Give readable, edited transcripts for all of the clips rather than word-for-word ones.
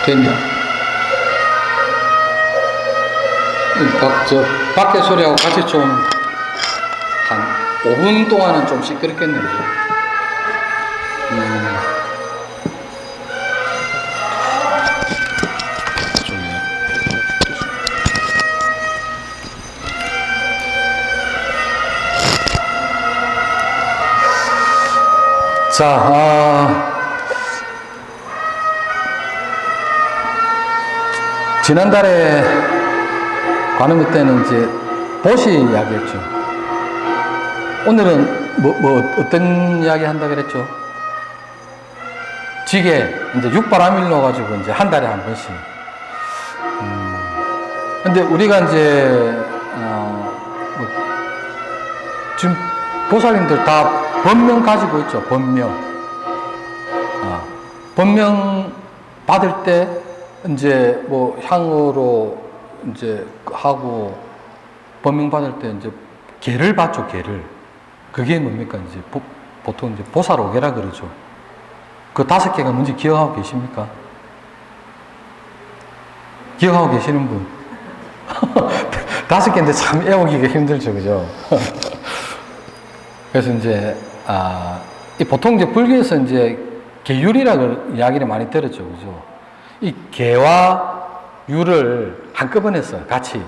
됐냐? 밖에 소리하고 같이 좀, 한 5분 동안은 좀 시끄럽겠네요. 자, 지난달에 관음회 때는 이제 보시 이야기했죠. 오늘은 어떤 이야기 한다 그랬죠? 지게, 이제 육바라밀 넣어가지고 이제 한 달에 한 번씩. 근데 우리가 이제, 지금 보살님들 다 법명 가지고 있죠, 법명. 법명 받을 때, 이제 뭐 향으로 이제 하고, 법명 받을 때 이제 개를 받죠, 개를. 그게 뭡니까? 이제 보통 이제 보살오개라 그러죠. 그 5개가 뭔지 기억하고 계십니까? 기억하고 계시는 분? 5개인데 참 애우기가 힘들죠, 그죠? 그래서 이제, 보통 이제 불교에서 이제 개율이라고 이야기를 많이 들었죠, 그죠? 이 개와 율을 한꺼번에 써요, 같이.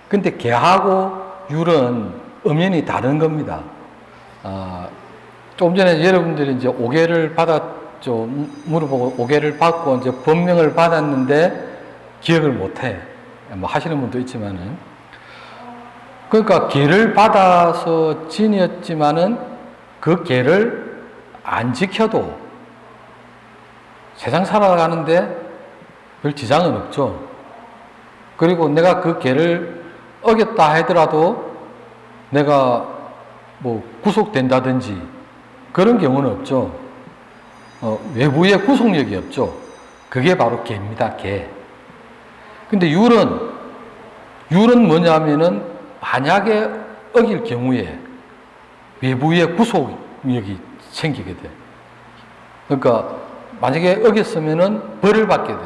근데 개하고 율은 엄연히 다른 겁니다. 조금 전에 여러분들이 이제 오개를 받았죠. 물어보고 오개를 받고 이제 법명을 받았는데 기억을 못해. 뭐 하시는 분도 있지만은. 그러니까 개를 받아서 진이었지만은 그 개를 안 지켜도 세상 살아가는데 별 지장은 없죠. 그리고 내가 그 개를 어겼다 하더라도 내가 뭐 구속된다든지 그런 경우는 없죠. 외부의 구속력이 없죠. 그게 바로 개입니다, 개. 근데 율은 뭐냐면은 만약에 어길 경우에 외부의 구속력이 생기게 돼. 그러니까 만약에 어겼으면은 벌을 받게 돼.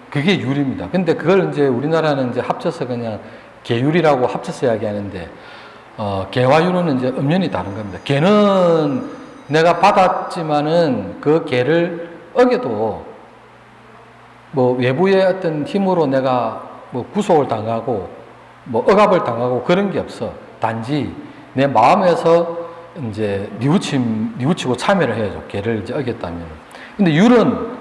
그게 율입니다. 근데 그걸 이제 우리나라는 이제 합쳐서 그냥 개율이라고 합쳐서 이야기하는데, 개와 율은 이제 엄연히 다른 겁니다. 개는 내가 받았지만은 그 개를 어겨도 뭐 외부의 어떤 힘으로 내가 뭐 구속을 당하고 뭐 억압을 당하고 그런 게 없어. 단지 내 마음에서 이제 뉘우치고 참여를 해야죠. 개를 이제 어겼다면. 근데 율은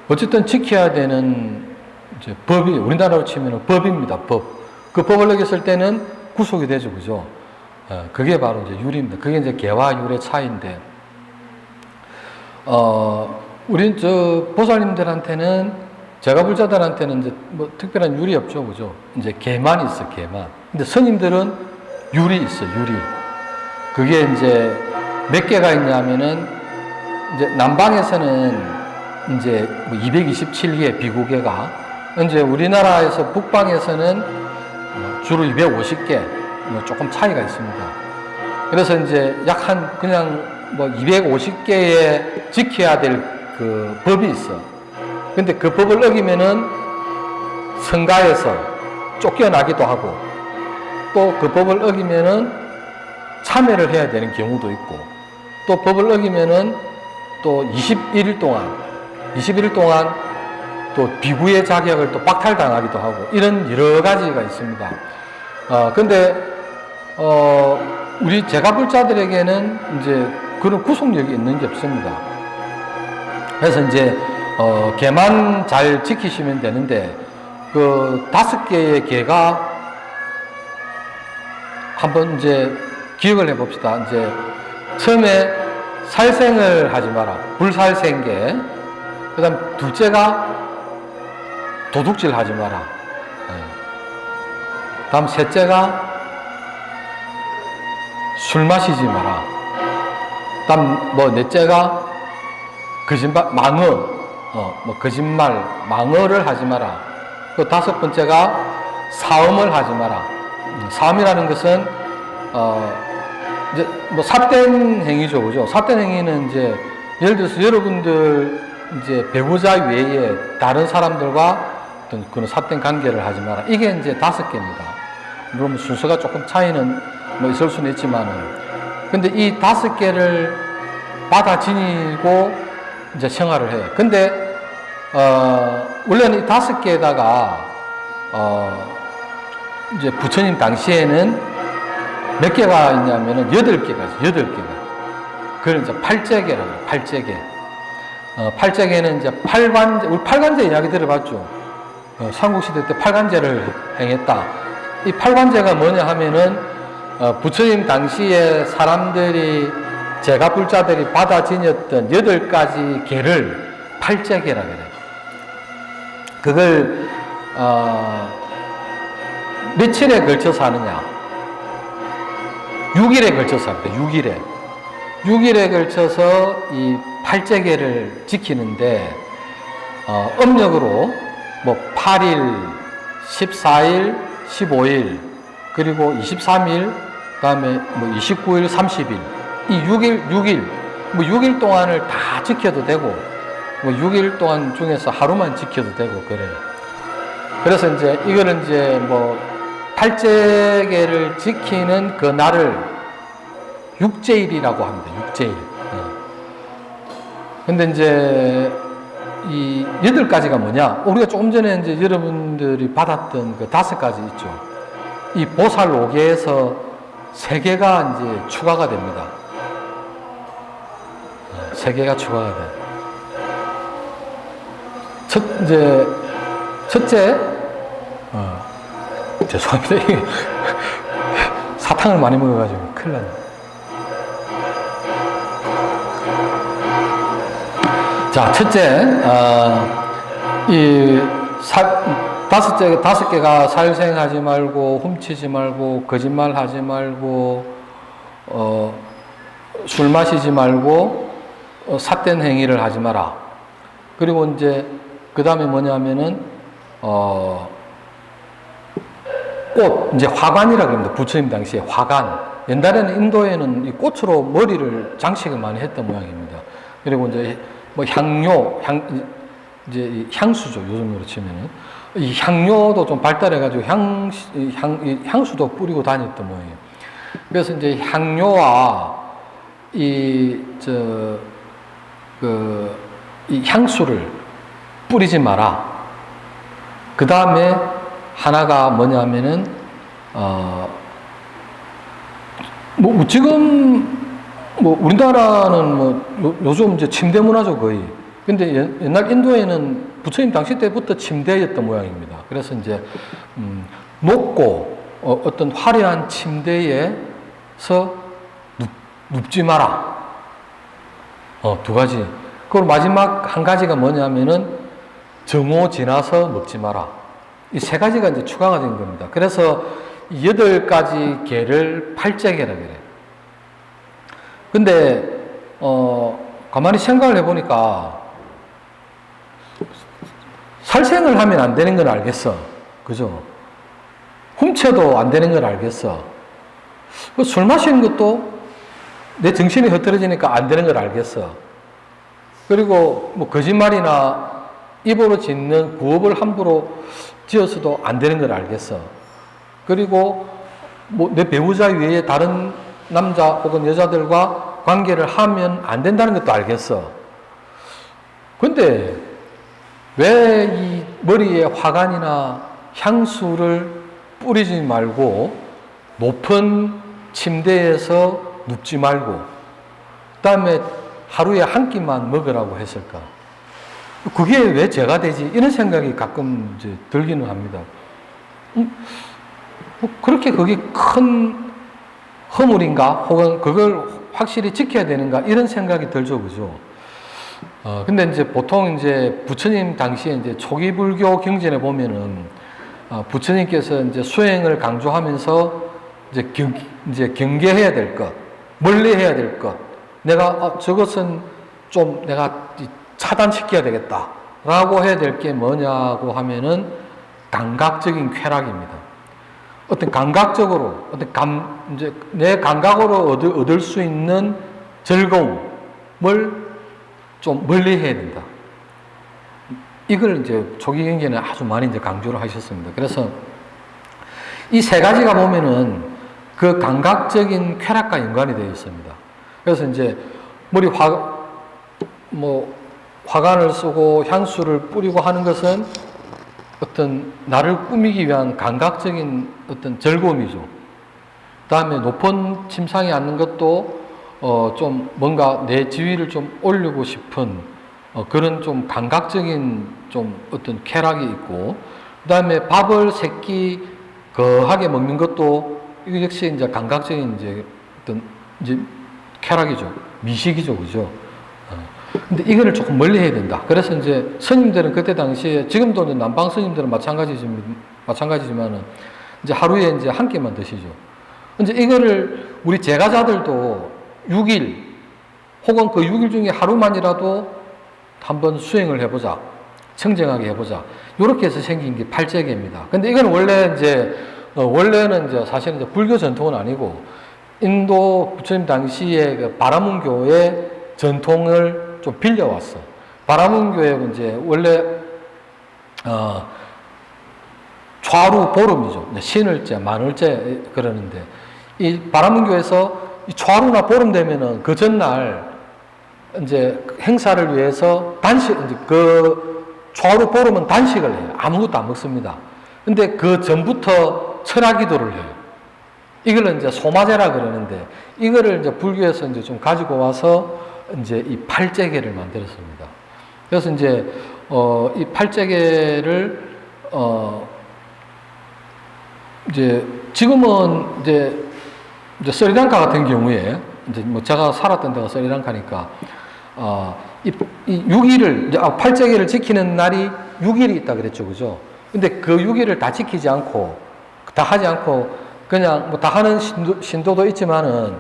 어쨌든 지켜야 되는 이제 법이, 우리나라로 치면 법입니다. 법. 그 법을 어겼을 때는 구속이 되죠. 그죠? 그게 바로 이제 율입니다. 그게 이제 개와 율의 차이인데, 우린 보살님들한테는, 제가불자들한테는 이제 뭐 특별한 율이 없죠. 그죠? 이제 개만 있어, 개만. 근데 스님들은 율이 있어, 율이. 그게 이제 몇 개가 있냐면은, 이제 남방에서는 이제 227개 비구개가, 이제 우리나라에서 북방에서는 주로 250개, 조금 차이가 있습니다. 그래서 이제 그냥 250개에 지켜야 될 그 법이 있어. 근데 그 법을 어기면은 성가에서 쫓겨나기도 하고, 또 그 법을 어기면은 참회를 해야 되는 경우도 있고, 또 법을 어기면은 또 21일 동안 또 비구의 자격을 또 박탈당하기도 하고, 이런 여러 가지가 있습니다. 근데 우리 제가불자들에게는 이제 그런 구속력이 있는 게 없습니다. 그래서 이제 개만 잘 지키시면 되는데, 그 5개의 개가 한번 이제 기억을 해봅시다. 이제 처음에 살생을 하지 마라. 불살생개. 그 다음 둘째가 도둑질 하지 마라. 다음 셋째가 술 마시지 마라. 다음 넷째가 거짓말, 망어를 하지 마라. 그 5번째가 사음을 하지 마라. 사음이라는 것은 이제 삿된 행위죠, 그죠? 삿된 행위는 이제 예를 들어서 여러분들 이제 배우자 외에 다른 사람들과 어떤 그런 삿된 관계를 하지 마라. 이게 이제 5개입니다. 물론 순서가 조금 차이는 뭐 있을 수는 있지만은, 근데 이 5개를 받아 지니고 이제 생활을 해요. 근데 원래는 이 5개에다가 이제 부처님 당시에는 몇 개가 있냐면은 8개가. 그걸 이제 팔재계라고 해요. 팔재계. 팔재계는 이제 우리 팔관제 이야기 들어봤죠? 삼국시대 때 팔관제를 행했다. 이 팔관제가 뭐냐 하면은, 부처님 당시에 사람들이, 제가불자들이 받아 지녔던 8가지 계를 팔재계라고 해요. 그걸, 며칠에 걸쳐서 하느냐? 6일에 걸쳐서 합니다. 6일에 걸쳐서 이 팔재계를 지키는데, 음력으로 뭐 8일, 14일, 15일, 그리고 23일, 그 다음에 뭐 29일, 30일, 이 6일, 뭐 6일 동안을 다 지켜도 되고, 뭐 6일 동안 중에서 하루만 지켜도 되고, 그래요. 그래서 이제 이거는 이제 뭐 팔재계를 지키는 그 날을 육제일이라고 합니다. 육제일. 근데 이제 이 8가지가 뭐냐? 우리가 조금 전에 이제 여러분들이 받았던 그 5가지 있죠. 이 보살 5개에서 3개가 이제 추가가 됩니다. 3개가 추가가 돼. 첫째, 죄송합니다. 사탕을 많이 먹어가지고 큰일 났네. 자, 첫째, 이 5개가 살생하지 말고, 훔치지 말고, 거짓말 하지 말고, 술 마시지 말고, 삿된 행위를 하지 마라. 그리고 이제, 그 다음에 뭐냐면은, 꽃, 이제 화관이라고 합니다. 부처님 당시에 화관. 옛날에는 인도에는 이 꽃으로 머리를 장식을 많이 했던 모양입니다. 그리고 이제 뭐 이제 향수죠. 요즘으로 치면은. 이 향료도 좀 발달해가지고 향수도 뿌리고 다녔던 모양이에요. 그래서 이제 향료와 이 향수를 뿌리지 마라. 그 다음에 하나가 뭐냐면은, 지금, 우리나라는 요즘 이제 침대 문화죠, 거의. 근데 옛날 인도에는 부처님 당시 때부터 침대였던 모양입니다. 그래서 이제, 높고, 어떤 화려한 침대에서 눕지 마라. 2가지. 그리고 마지막 한 가지가 뭐냐면은, 정오 지나서 먹지 마라. 이 3가지가 이제 추가가 된 겁니다. 그래서 8가지 계를 팔재계라고 그래요. 근데, 가만히 생각을 해보니까, 살생을 하면 안 되는 건 알겠어. 그죠? 훔쳐도 안 되는 걸 알겠어. 술 마시는 것도 내 정신이 흐트러지니까 안 되는 걸 알겠어. 그리고 뭐 거짓말이나 입으로 짓는 구업을 함부로 지어서도 안 되는 걸 알겠어. 그리고 뭐 내 배우자 외에 다른 남자 혹은 여자들과 관계를 하면 안 된다는 것도 알겠어. 근데 왜 이 머리에 화관이나 향수를 뿌리지 말고 높은 침대에서 눕지 말고 그 다음에 하루에 한 끼만 먹으라고 했을까? 그게 왜 죄가 되지? 이런 생각이 가끔 이제 들기는 합니다. 그렇게 그게 큰 허물인가? 혹은 그걸 확실히 지켜야 되는가? 이런 생각이 들죠, 그죠? 근데 이제 보통 이제 부처님 당시에 이제 초기 불교 경전에 보면은, 부처님께서 이제 수행을 강조하면서 이제 경계해야 될 것, 멀리 해야 될 것, 내가, 저것은 좀 내가 차단시켜야 되겠다. 라고 해야 될 게 뭐냐고 하면은 감각적인 쾌락입니다. 어떤 감각적으로, 이제 내 감각으로 얻을 수 있는 즐거움을 좀 멀리 해야 된다. 이걸 이제 초기 경제는 아주 많이 이제 강조를 하셨습니다. 그래서 이 세 가지가 보면은 그 감각적인 쾌락과 연관이 되어 있습니다. 그래서 이제 머리 화관을 쓰고 향수를 뿌리고 하는 것은 어떤 나를 꾸미기 위한 감각적인 어떤 즐거움이죠. 그 다음에 높은 침상에 앉는 것도 좀 뭔가 내 지위를 좀 올리고 싶은 그런 좀 감각적인 좀 어떤 쾌락이 있고, 그 다음에 밥을 세끼 거하게 먹는 것도 이거 역시 이제 감각적인 이제 어떤 이제 쾌락이죠. 미식이죠. 그죠? 근데 이거를 조금 멀리 해야 된다. 그래서 이제 스님들은 그때 당시에, 지금도 남방 스님들은 마찬가지지만은 이제 하루에 이제 한 끼만 드시죠. 이제 이거를 우리 제가자들도 6일 혹은 그 6일 중에 하루만이라도 한번 수행을 해보자. 청정하게 해보자. 이렇게 해서 생긴 게 팔재개입니다. 근데 이건 원래는 이제 사실은 이제 불교 전통은 아니고 인도 부처님 당시에 그 바라문교의 전통을 좀 빌려왔어. 바라문교의 이제 원래 좌루 보름이죠. 신을째, 만을째 그러는데 이 바라문교에서 이 좌루나 보름 되면은 그 전날 이제 행사를 위해서 이제 그 좌루 보름은 단식을 해요. 아무것도 안 먹습니다. 근데 그 전부터 철야기도를 해요. 이걸 이제 소마제라 그러는데 이거를 이제 불교에서 이제 좀 가지고 와서 이제 이 팔재개를 만들었습니다. 그래서 이제 이 팔재개를 이제 지금은 이제 스리랑카 같은 경우에 이제 뭐 제가 살았던 데가 스리랑카니까 이 6일을 이제 팔재개를 지키는 날이 6일이 있다 그랬죠, 그죠? 근데 그 6일을 다 지키지 않고 다 하지 않고 그냥 뭐 다 하는 신도도 있지만은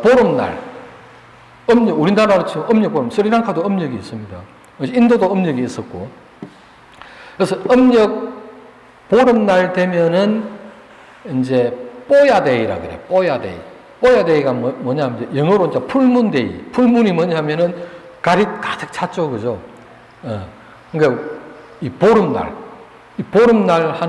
보름날 음력, 우리나라로 치면 음력 보름, 스리랑카도 음력이 있습니다. 인도도 음력이 있었고, 그래서 음력 보름날 되면은 이제 뽀야데이라 그래. 뽀야데이. 뽀야데이가 뭐냐면 영어로 이제 풀문데이. 풀문이 뭐냐면은 가리 가득 찼죠, 그죠? 그러니까 이 보름날 하는